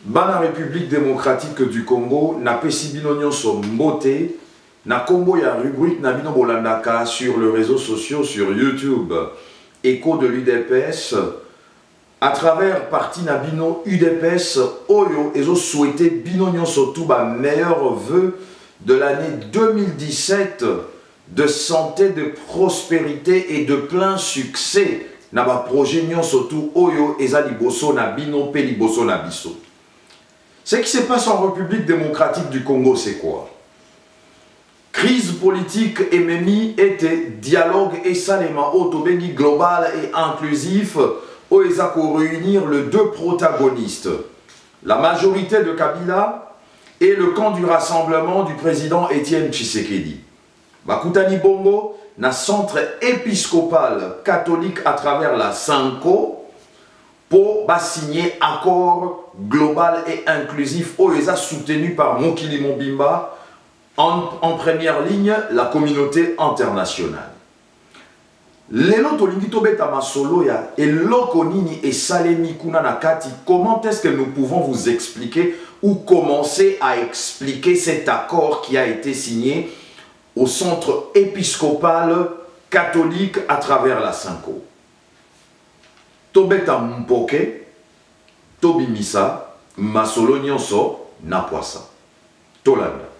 Bana République démocratique du Congo n'a pas si binonyon son beauté na Congo ya rubrique na bino bolandaka sur les réseaux sociaux sur YouTube Écho de l'UDPS à travers parti na bino UDPS Oyo et ont souhaité binonyon surtout ba meilleurs vœux de l'année 2017 de santé, de prospérité et de plein succès na ba projet nyon surtout Oyo ezali boso na bino pe liboso na biso. Ce qui se passe en République démocratique du Congo, c'est quoi? Crise politique MMI était dialogue et saléma autobengi global et inclusif où ils ont réunir les deux protagonistes, la majorité de Kabila et le camp du rassemblement du président Étienne Tshisekedi. Bakutani Bongo, na centre épiscopal catholique à travers la Sanko, pour signer accord global et inclusif OESA soutenu par Mokili Mobimba, en première ligne la communauté internationale. Lelo tolingi tobeta masolo ya eloko nini et salemi kuna nakati, comment est-ce que nous pouvons vous expliquer ou commencer à expliquer cet accord qui a été signé au centre épiscopal catholique à travers la Sanko? Tobeta mpoke, tobimisa, masolo nyonso, napoasa. Tolanda.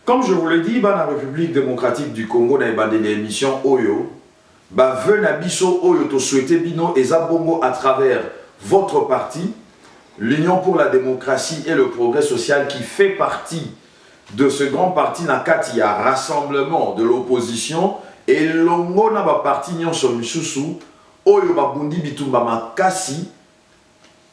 Comme je vous le dis, la République démocratique du Congo n'a des émissions Oyo. Veut biso Oyo to souhaité bino et zabongo à travers votre parti, l'Union pour la démocratie et le progrès social qui fait partie de ce grand parti nakati ya rassemblement de l'opposition et longo na ba parti nyonso misusu Oyo ba bundi bitumba makasi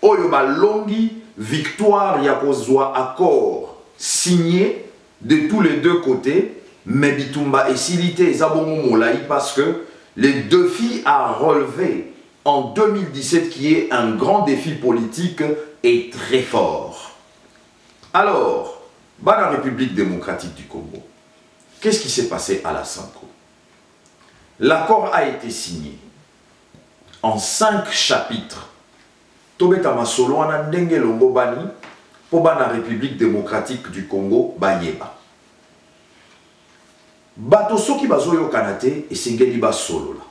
Oyo ba longi victoire ya kozwa accord signé de tous les deux côtés, mais Bitumba et Silité et Zabongo Moulaï parce que les défis à relever en 2017 qui est un grand défi politique est très fort. Alors, dans la République démocratique du Congo, qu'est-ce qui s'est passé à la Sanko? L'accord a été signé en 5 chapitres. Tobeta Masolo Anandenge Lombobani pour la République démocratique du Congo, Bayeba. Bato soki bazoyo kanate et singeli ba solo la.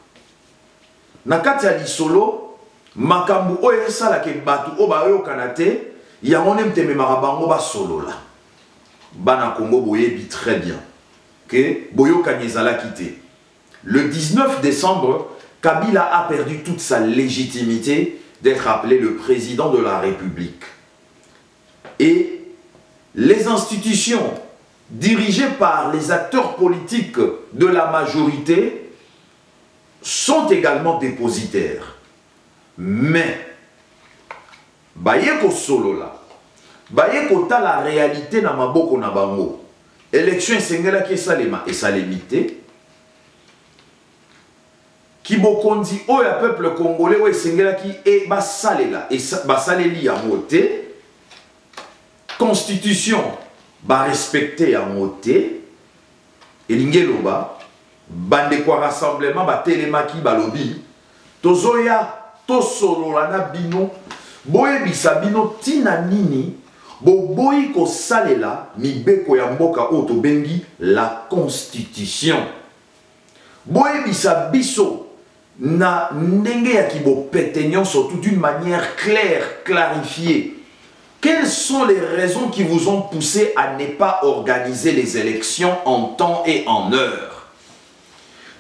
Nakati ya li solo, makambu oyo esala ke bato o bayo kanate, ya mone mteme marabango ba solo la. Bana Congo boyebi très bien que boyo kanyezala quitté. Le 19 décembre, Kabila a perdu toute sa légitimité d'être appelé le président de la République. Et les institutions dirigées par les acteurs politiques de la majorité sont également dépositaires. Mais, bayeko solo la, bayeko ta la réalité na maboko na bango. Élection esengela ki esalema esalemité. Ki bokondi oya peuple congolais o esengela ki e basalela e basaleli ya mote. Constitution ba respecter à moté et lingeloba bande kwa rassemblement ba telemaki balobi tozoya to solo na bino boye bisabino tina nini boboyi ko salela mibeko ya mboka oto bengi la constitution boye bisabiso na ndenge ya kibo petenyon surtout d'une manière claire clarifiée. Quelles sont les raisons qui vous ont poussé à ne pas organiser les élections en temps et en heure?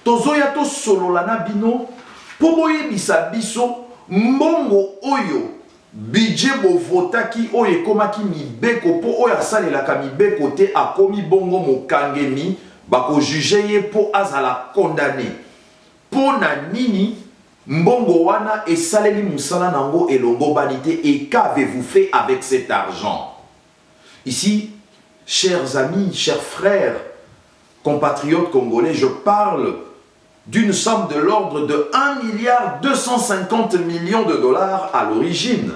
Tozoya to sololana bino, poboye bisabiso, mbongo oyo, budget bo votaki oye komaki mibeko po oya salelaka mibeko te akomi bongo mokangemi, bako jugeye po azala condamné. Po na nini, mbongo wana et saleli musala nango et longobalité et qu'avez-vous fait avec cet argent? Ici, chers amis, chers frères, compatriotes congolais, je parle d'une somme de l'ordre de 1,250 milliard de dollars à l'origine,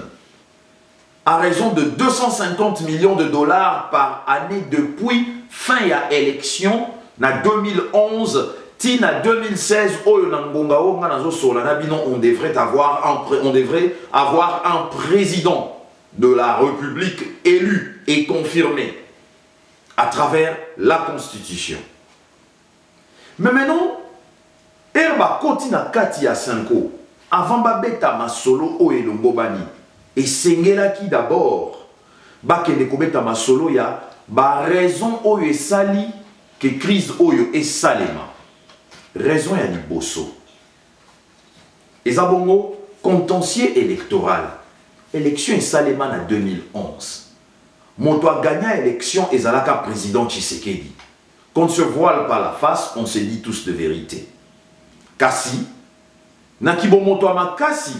à raison de 250 millions de dollars par année depuis fin à élection, na 2011, tina 2016, on devrait avoir un président de la République élu et confirmé à travers la Constitution. Mais maintenant, Herba Kotina Katia Sanko, avant Babeta Masolo o Elongobani, et Sengela qui d'abord, Bakende Kobeta Masolo ya, ba raison o Sali, que crise o et Salema. Raison ya Liboso. Et Zabongo, contentieux électoral. Élection et Salema en 2011. Mon toit gagna élection et Zalaka président Tshisekedi. Qu'on ne se voile pas la face, on se dit tous de vérité. Kasi, Nakibo Montoa Makasi,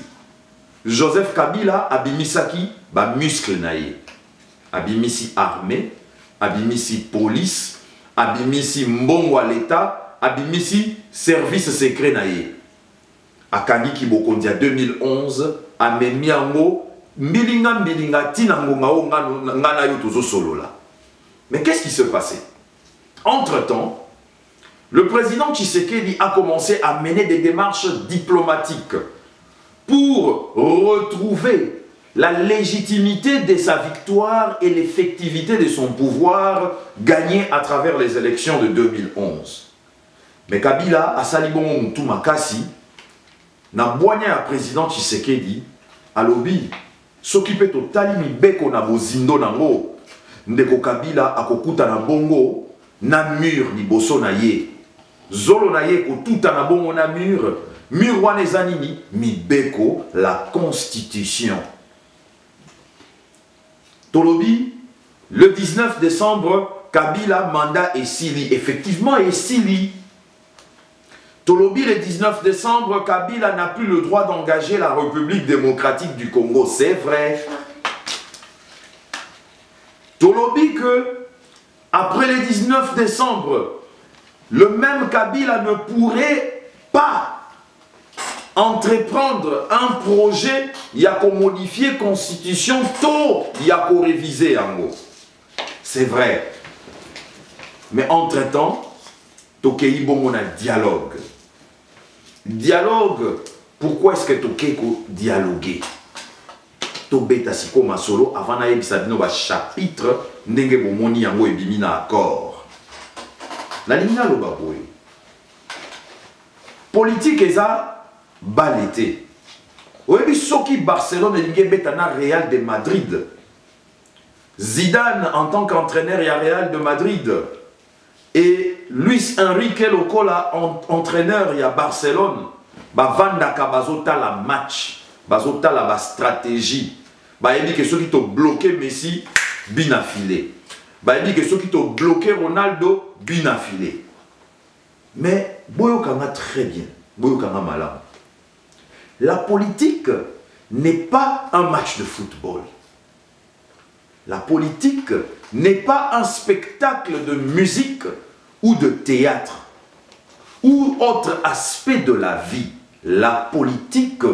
Joseph Kabila, Abimisaki, ba muscle naye. Abimisi armée, Abimisi police, Abimisi mbongo à l'État, Abimisi service secret naye. Akani Kibokondia 2011, Amemiango, Mbilinga Tinango ngana yo tozo solo là. Mais qu'est-ce qui se passait? Entre-temps, le président Tshisekedi a commencé à mener des démarches diplomatiques pour retrouver la légitimité de sa victoire et l'effectivité de son pouvoir gagné à travers les élections de 2011. Mais Kabila a salibon Moutou Makasi, na boigna à président Tshisekedi, à lobby, s'occuper totali mi beko na bozindo nango, ndeko Kabila akokuta na bongo, na mur ni boso na ye. Zolo na ye ko tuta na bongo na mur, mur wane zanini, mi beko la constitution. Tolobi, le 19 décembre, Kabila mandat et Sili. Effectivement, et Sili. Tolobi, le 19 décembre, Kabila n'a plus le droit d'engager la République démocratique du Congo. C'est vrai. Tolobi que, après le 19 décembre, le même Kabila ne pourrait pas entreprendre un projet, il y a qu'à modifier la constitution, tôt, il y a qu'à réviser en gros. C'est vrai. Mais entre-temps, Tokei bon a dialogue. Dialogue, pourquoi est-ce que Tokei dialoguer? Tobeta siko masolo avant na yebisabino ba chapitre ndenge bomoni yango ebimina accord. La ligne lo baboy. Politique eza balete. Oyebi soki Barcelone elingi betana Real de Madrid. Zidane en tant qu'entraîneur ya Real de Madrid et Luis Enrique Locola entraîneur ya Barcelone. Ba vandaka bazota la match, bazota la stratégie. Ba yebi que ceux qui t'ont bloqué Messi bin affilé. Ba yebi que ceux qui t'ont bloqué Ronaldo bin affilé. Mais boyo kanga très bien, boyo kanga malam. La politique n'est pas un match de football. La politique n'est pas un spectacle de musique ou de théâtre ou autre aspect de la vie. La politique,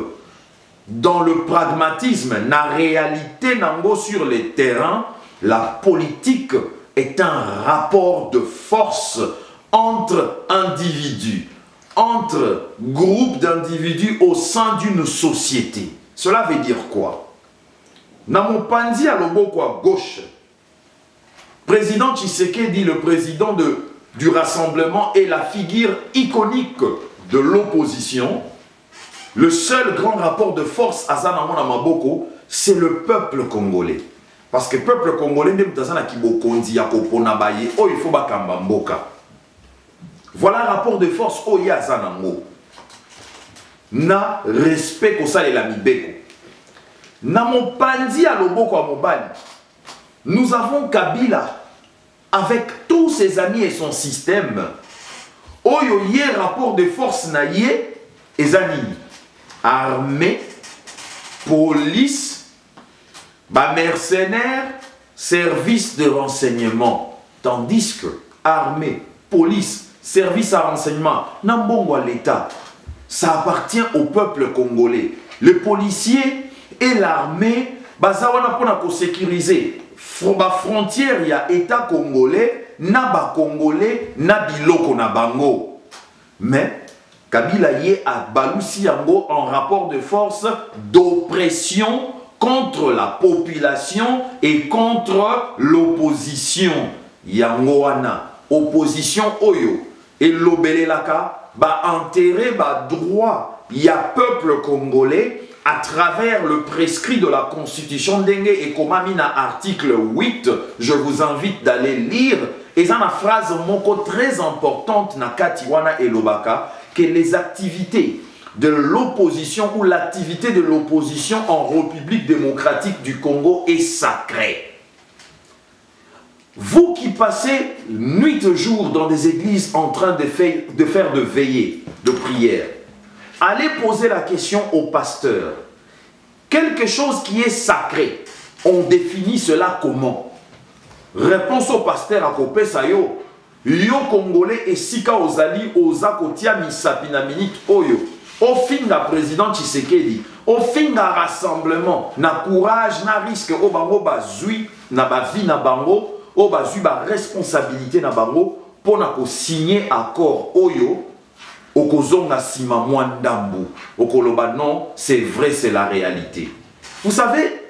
dans le pragmatisme, la réalité nango sur les terrains, la politique est un rapport de force entre individus, entre groupes d'individus au sein d'une société. Cela veut dire quoi? Namopandi à Loboko à gauche, président Tshisekedi, le président du rassemblement, est la figure iconique de l'opposition. Le seul grand rapport de force à Zanamon Maboko, c'est le peuple congolais. Parce que le peuple congolais, il faut bakambamboka. Voilà un rapport de force au Yazanango. Na respect ko ça et la mibeko. Na mon pandi à loboko à mobali. Nous avons Kabila avec tous ses amis et son système. Oyo yé rapport de force na yé et zanini. armée, police, mercenaires, service de renseignement. Tandis que armée, police, service à renseignement, n'ambongo à l'État, ça appartient au peuple congolais. Le policier et l'armée, bazawana pour sécuriser la frontière, il y a État congolais, na ba congolais, na biloko na bango. Mais Kabila yé a balusi yango en rapport de force d'oppression contre la population et contre l'opposition. Yango wana opposition oyo et l'obelelaka ba enterrer ba droit ya peuple congolais à travers le prescrit de la Constitution Dengue et Komamina article 8. Je vous invite d'aller lire. Et ça, une phrase moko très importante na Katiwana et Lobaka, que les activités de l'opposition ou l'activité de l'opposition en République démocratique du Congo est sacrée. Vous qui passez nuit et jour dans des églises en train de faire de veillées, de prières, allez poser la question au pasteur. Quelque chose qui est sacré, on définit cela comment? Réponse au pasteur à Kopé Sayo. Yo Congolais et Sika Ozali Ozakotia Misapina Minute Oyo. Au fin la président Tshisekedi, au fin la rassemblement, na courage, na risque, au bango bazui, na ba vie na bango, au bazui ba responsabilité na bango, pour na ko signer accord Oyo. Okozonga sima mwandambu. Okoloba non, c'est vrai, c'est la réalité. Vous savez,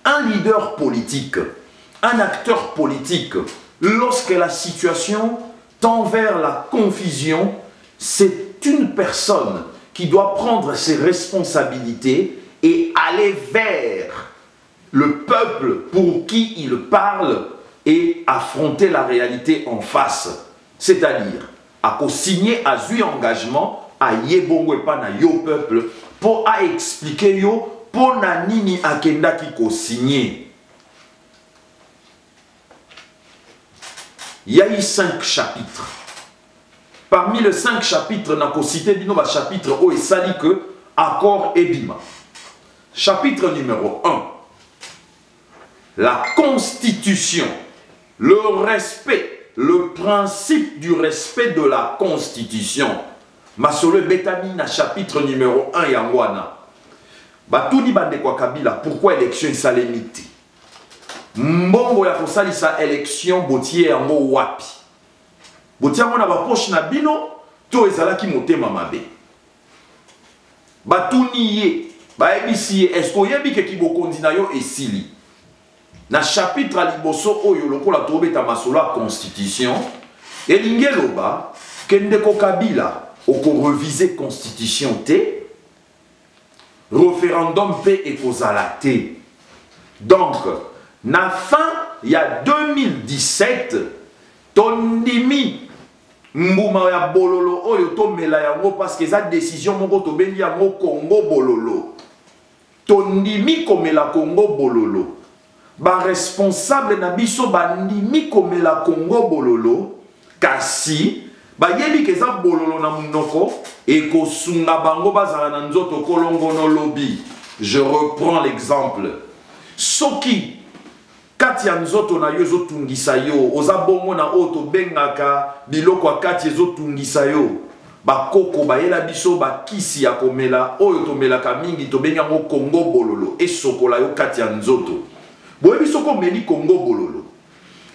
un leader politique, un acteur politique, lorsque la situation tend vers la confusion, c'est une personne qui doit prendre ses responsabilités et aller vers le peuple pour qui il parle et affronter la réalité en face. C'est-à-dire, à signer à un engagement à yebongo et pas na yo peuple pour à expliquer yo pour na nini akenda qui ko signer. Il y a eu 5 chapitres. Parmi les 5 chapitres, n'a ko cité bino ba chapitre o et sali que accord et bima. Chapitre numéro 1. La constitution, le respect, le principe du respect de la Constitution. Masole Betamina, chapitre numéro 1, Yangwana. Batuni bande kwa Kabila, pourquoi élection salémite? Mbongo ya kosali sa élection botier yango wapi? Botier yango na ba poche na bino, to ezalaki motema mabe. Batuni ye, ba ebisi ye, esko yebi ke kibokondi na yo esili? Na chapitre à liboso oyo lokola tobeta masola constitution elinge loba kendeko Kabila oko reviser constitution te référendum pe ekozala te. Donc na fin il y a 2017 tondimi mbuma ya bololo oyo tomela yango parce que za décision moko tobengi yango Congo bololo tondimi komela Congo bololo. Ba responsable na biso bandimi komela Congo bololo kasi ba yebi keza bololo na munoko e ko sunga bango bazala na nzoto kolongono lobby. Je reprends l'exemple. Soki kati ya nzoto na yo ezotungisa yo oza bongo na oto bengaka biloko akati ezotungisa yo bakoko bayela biso bakisi ya komela oyo tomelaka mingi tobenga ngo Congo bololo esokola yo kati ya nzoto. Boyebi soko meli Congo bololo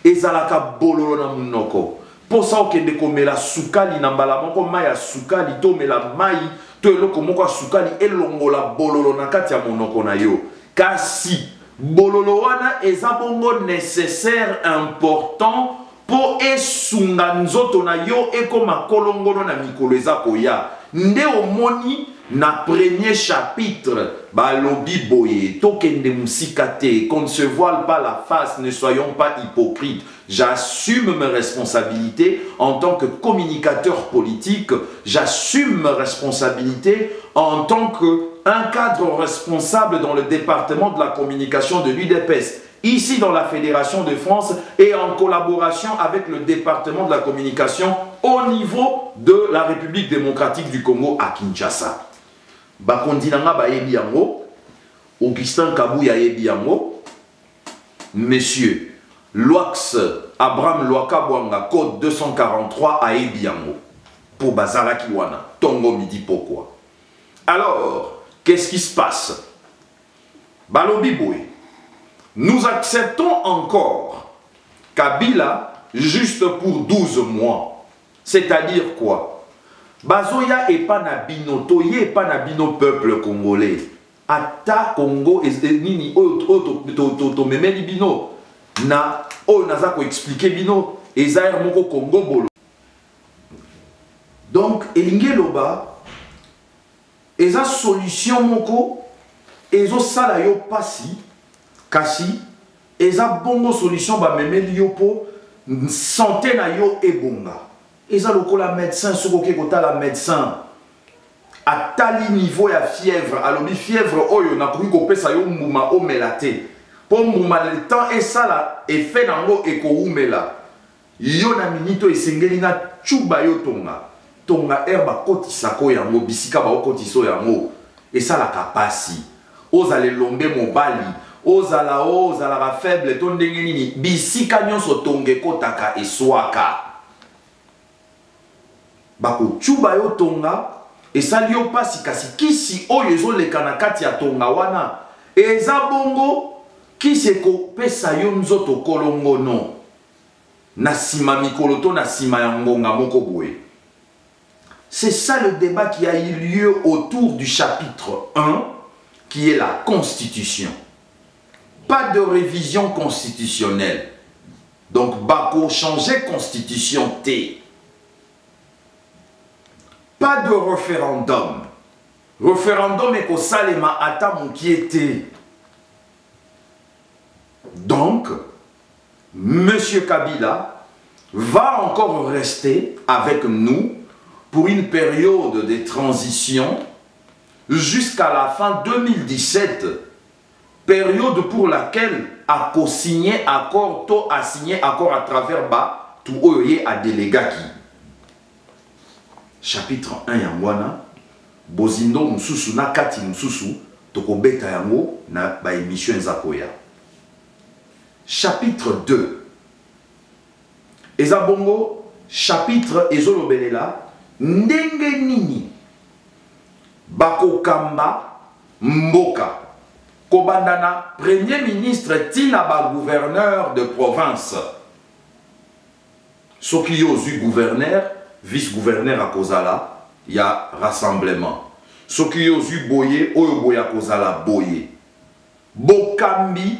ezalaka bololo na munoko posa okende komela sukali na mbala moko mai ya sukali to mela mai to eloko moko ya sukali elongola bololo na kati ya monoko na yo kasi bololo wana eza bongo nécessaire important po esunga nzoto na yo ekoma kolongono na mikolo eza koya nde omoni na premier chapitre balobi boye tokende musika te qu'on ne se voile pas la face, ne soyons pas hypocrites. J'assume mes responsabilités en tant que communicateur politique, j'assume mes responsabilités en tant qu'un cadre responsable dans le département de la communication de l'UDPS, ici dans la Fédération de France et en collaboration avec le département de la communication au niveau de la République démocratique du Congo à Kinshasa. bakondi nanga bayebi yango, Augustin Kabuya yebi yango, Monsieur Loax Abraham Loaka Bwanga, code 243 à Ebiango, pour Bazara Kiwana, Tongo Midi pourquoi. Alors, qu'est-ce qui se passe? Balobi Boy, nous acceptons encore Kabila juste pour 12 mois. C'est-à-dire quoi? Bazoya et pas Nabino, Toye et pas Nabino peuple congolais. Ata Congo et Nini, to memeli bino. Na o naza ko expliquer bino ezaire moko Congo bolo. Donc elinge loba eza solution moko ezo sala yo pasi kasi eza bongo solution ba memeli yo po santé na yo ebonga. Eza lokola médecin soko ke kotala médecin atali niveau ya fièvre alobi fièvre oyo na koki kopesa yo mbuma o melate. Pour le temps et ça là effet nango ekoumela yo na minito esengeli na chuba yo tonga herba koti sako yango bisika ba koti so yango et ça la kapasi ozale lombe mobali ozala la faible to ndenge nini bisika nyonso tonge kotaka eswaka bako chuba yo tonga et ça liyo pasi kasi kisi oyo ezoleka na kati ya tonga wana eza bongo qui se pesa yo nzoto kolongo no na sima mikolo to na sima ya ngonga moko boye. C'est ça le débat qui a eu lieu autour du chapitre 1 qui est la constitution. Pas de révision constitutionnelle. Donc bako changer constitution T. Pas de référendum. Référendum est ko salema ata monkiete. Donc, M. Kabila va encore rester avec nous pour une période de transition jusqu'à la fin 2017, période pour laquelle a co-signé accord, to a signé accord à travers ba tout oye a délégaki. Chapitre 1 yangwana, bozindo mususu na kati mususu toko beta yango na ba émission zakoya. Chapitre 2. Ezabongo, chapitre ezolobelela, ndenge nini bakokamba mboka kobandana premier ministre tina ba gouverneur de province. Soki yozu gouverneur, vice-gouverneur à Kozala, il y a rassemblement. Soki yozu boye, oyo boya Kozala boye. Bokambi,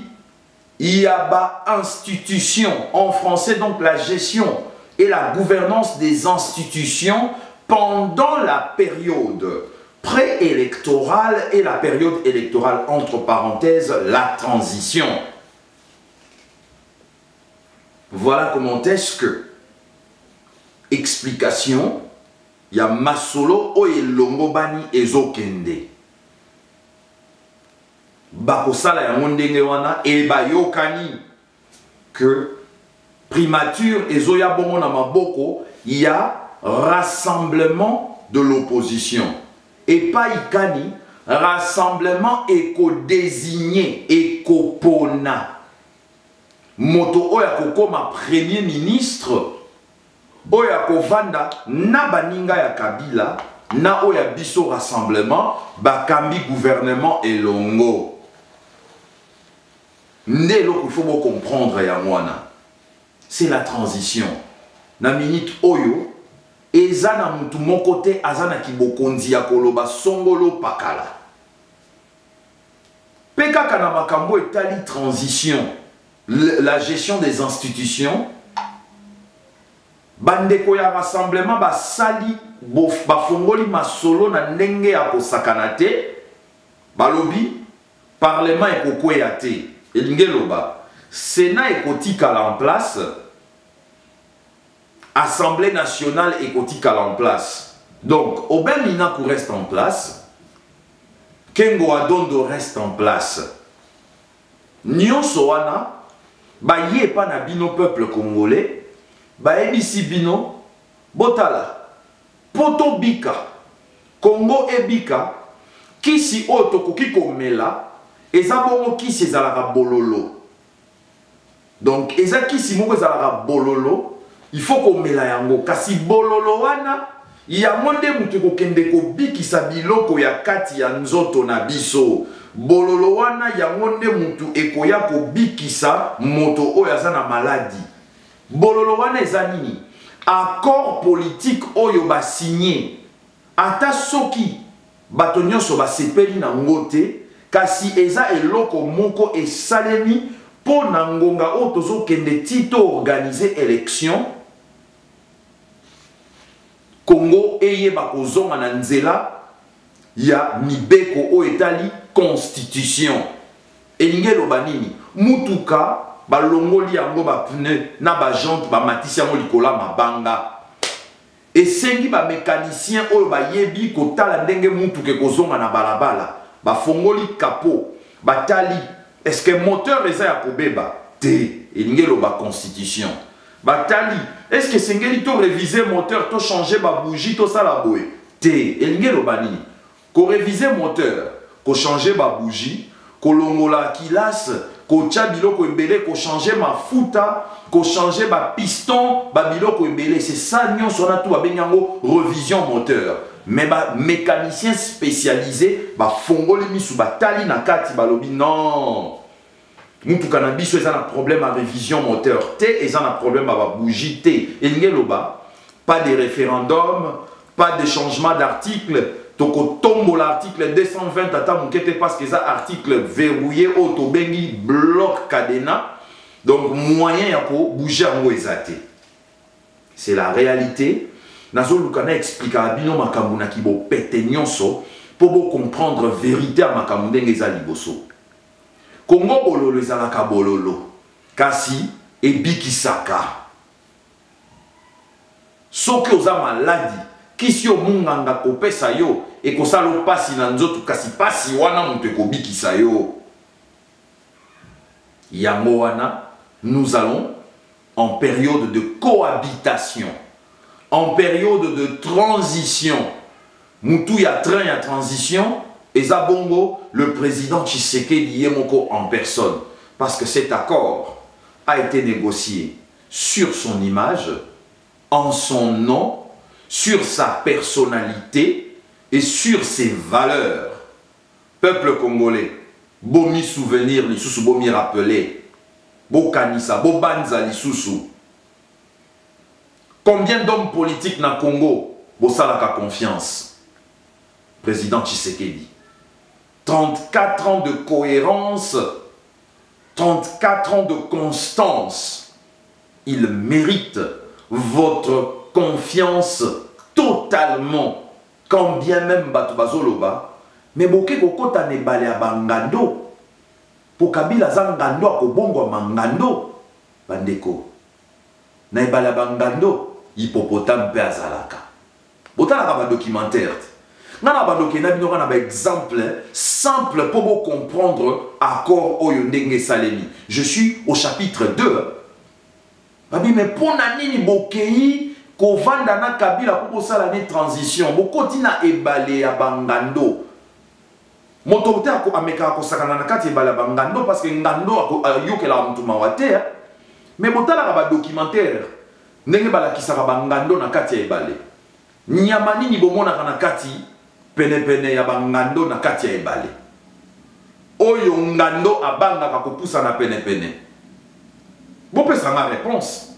il y a ba institution, en français donc la gestion et la gouvernance des institutions pendant la période préélectorale et la période électorale, entre parenthèses, la transition. Voilà comment est-ce que, explication, il y a Masolo Oyelongo Bani Ezokende. Bakosala ya mondenge wana e bayokani que primature ezoya bongo na maboko il y a rassemblement de l'opposition et pas ikani rassemblement éco-désigné éco-pona moto oya kokoma premier ministre oya kovanda na baninga ya Kabila na oya biso rassemblement bakambi gouvernement elongo. Né lo qu'il faut comprendre ya mwana. C'est la transition. Na minute oyo eza na mutu moko te azana kibokonzi ya koloba songolo pakala. Pekaka na makambo etali transition, la gestion des institutions. Bandeko ya rassemblement basali bafongoli masolo na ndenge ya kosakana te. Balobi parlement ekokweya te. Elingeloba, Sénat ekotikala en place, Assemblée nationale ekotikala en place. Donc, Oben Minaku reste en place, Kengo Adondo reste en place. Nyon Soana, ba yé pa na bino peuple congolais, ba ebisi bino, Botala, Poto Bika, Congo Ebika, kisi oyo tokoki komela eza bongo kisi ezalaka bololo. Donc eza kisi moko ezalaka bololo, il faut komela yango kasi bololo wana yango nde mutu kokende kobikisa biloko ya kati ya nzoto na biso. Bololo wana yango nde mutu ekoya kobikisa moto oyo aza na maladi. Bololo wana eza nini? Accord politique oyo ba signé ata soki bato nyonso basepeli na ngote kasi eza eloko moko esalemi po na ngonga oyo tozokende tito organiser élection Congo eyeba kozonga na nzela ya mibeko oyo etali constitution. Elinge loba nini? Mutuka balongoli yango ba pneu na ba jante ba matisi yango likola mabanga. Esengi ba mécanicien oyo bayebi kotala ndenge mutuka ekozonga na balabala. Ba fongoli capot, batali est-ce que moteur eza ya kobeba te? Elinge loba constitution. Batali est-ce que sengeli to réviser moteur, to changer ba bougie, to sala boye te? Elinge loba nini? Ko réviser moteur, ko changer ba bougie, ko longola kilas, ko tia biloko ebele, ko changer mafuta, ko changer ba piston, ba biloko ebele. C'est ça nyonso na tout ba benyango révision moteur. Mais ba mécanicien spécialisé ba fongoli misu batali na kati balobi non. Mutuka na biso eza na problème à révision moteur te, eza na problème à ba bougie te. Elinge loba pas de référendum, pas de changement d'article. Toko tombo l'article 220 tata moukete parce que ça article verrouillé auto bengi bloc cadena. Donc moyen ya ko bouger en ezate. C'est la réalité. Nazo lukana explique à bino makambu na kibo pete nyonso pour comprendre vérité à makambu ndenge eza liboso. Congo bololo ezalaka bololo kasi ebikisaka. Soki oza maladi kisi yo munganga kopesa yo ekosala pasi na nzoto kasi pasi wana mutu ekobikisa yo. Yango wana nous allons en période de cohabitation, en période de transition. Mutu ya train ya transition eza bongo le président Tshisekedi Yemoko en personne parce que cet accord a été négocié sur son image, en son nom, sur sa personnalité et sur ses valeurs. Peuple congolais, bomi souvenir lisusu, bomi rappeler, bo kanisa, bo banza lisusu. Combien d'hommes politiques na Congo bo salaka confiance? Président Tshisekedi. 34 ans de cohérence, 34 ans de constance. Il mérite votre confiance totalement. Quand bien même bato bazoloba, mais boke kokota ne bale ya bangando. Po Kabila zangando akobongo mangando. Bandeko. Na bale ya bangando, hippopotame pe azalaka. Botalaka ba documentaire. Nana bandoke na bino na ba exemple simple pour vous comprendre accord oyo ndenge salemi. Je suis au chapitre 2. Babi mais pour nani bokei ko vanda na Kabila pour sala ni transition. Bokoti na ebale ya bangando. Motote ako ameka ko sakana na kati ebale ya bangando parce que ngando ako yokela mtu mawate. Mais botala ba documentaire ndenge balakisaka bangando na kati ya ebale. Nyama nini bomona kana kati pene ya bangando na kati ya ebale. Oyo ngando abanga kakopusa na pene. Bopesa ma réponse.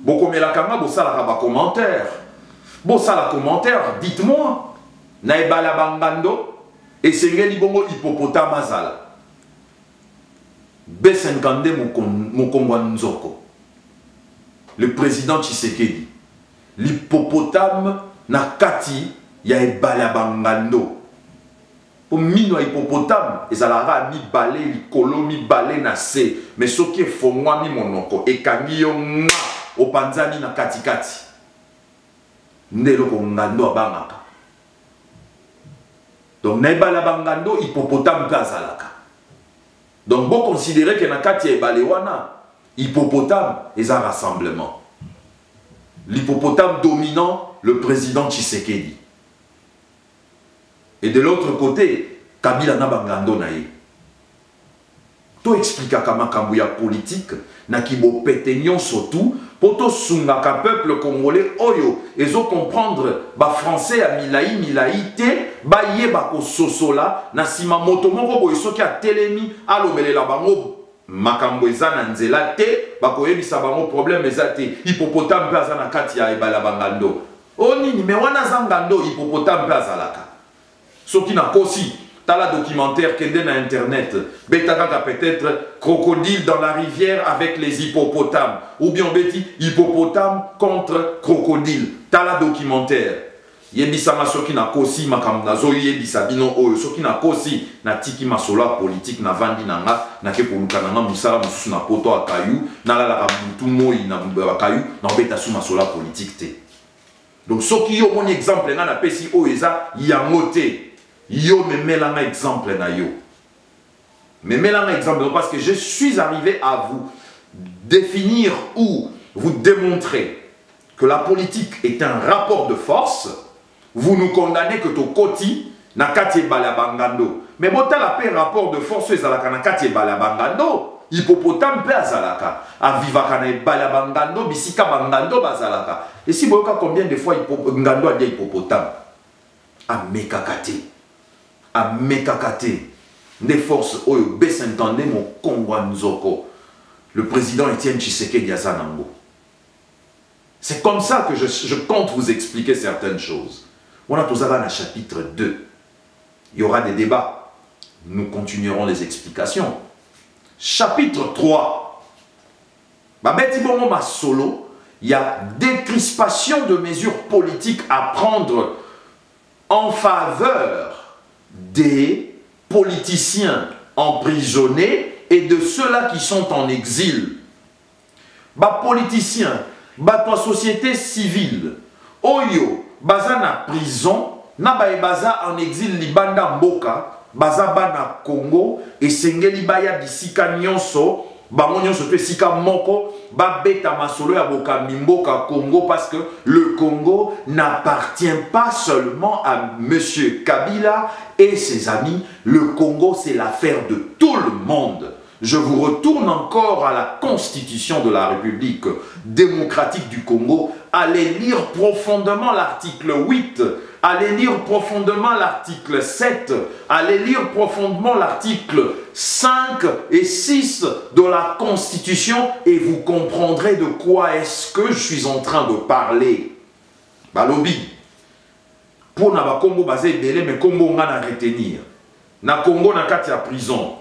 Bokomela kanga bosalaka ba commentaire. Bosala commentaire, dites-moi. Na ebale bangando esengeli bongo hippopotame azala. B52 Mokongwa Nzoko. Le président Tshisekedi. L'hippopotame na kati ya ebale bangando. Pour mino hippopotame ezalaka mi balé likolo mi balé na se mais soki efongwa mi monoko ekangi yo nga opanzani na katikati ndelo ko ngando abangaka. Donc na ebale bangando hippopotame kazalaka. Donc bon considérer que na kati ya ebale wana hippopotame eza rassemblement. L'hippopotame dominant le président Tshisekedi. Et de l'autre côté, Kabila na bangando na ye. To expliquer kama kambuya politique na kibo péténion surtout pour to sungaka peuple congolais oyo ezo comprendre ba français a milaï te ba yeba ko sosola na sima moto moko boy soki a telemi alobelela bango makambo eza na nzela te ba ko yebisa bango problème eza te hippopotame pe azana kati ya ebala bangando oni ni me wana zangando hippopotame pe azalaka soki na kosi Tala documentaire qui est dans internet. Betaka peut-être crocodile dans la rivière avec les hippopotames. Ou bien beti hippopotame contre crocodile. Tala documentaire. Yebisa masoki na kosi makamnazo yebisa bino oyo soki na kosi na tiki masola politique na vandi nanga na ke poluka nanga musala mususu na poto akayu na la la mutu moi na akayu na beta su masola politique te. Donc soki yo mon exemple na pesi oyo eza yango te. Yo me mets là un exemple na yo. Me mets là un exemple parce que je suis arrivé à vous définir ou vous démontrer que la politique est un rapport de force. Vous nous condamnez que to koti na kati balabangando. Mais bota la paix rapport de force ezalaka na kati balabangando. Hippopotame pe azalaka. Avivaka na balabangando bisika bangando bazalaka. Et si boyoka combien de fois ngando a dit hippopotame? Amekakate. A Mekakate, des forces oyo besentande mon Congo Nzoko, le président Etienne Tshisekedi Azanango. C'est comme ça que je compte vous expliquer certaines choses. On a tous à chapitre 2. Il y aura des débats. Nous continuerons les explications. Chapitre 3. Babeti bongo ma solo, il y a décrispation de mesures politiques à prendre en faveur des politiciens emprisonnés et de ceux-là qui sont en exil. Ba politiciens, ba toi société civile, oyo, baza na prison, na baza en exil libanda mboka, baza bana Congo, et sengeli baya bisika nyonso, bango nyonso pe sika moko, ba beta masolo ya boka mimboka Congo, parce que le Congo n'appartient pas seulement à Monsieur Kabila et ses amis. Le Congo, c'est l'affaire de tout le monde. Je vous retourne encore à la Constitution de la République démocratique du Congo. Allez lire profondément l'article 8. Allez lire profondément l'article 7. Allez lire profondément l'article 5 et 6 de la Constitution et vous comprendrez de quoi est-ce que je suis en train de parler. Balobi. Pour na ba Congo basé belé mais Congo on a retenir. Na Congo na kati ya prison.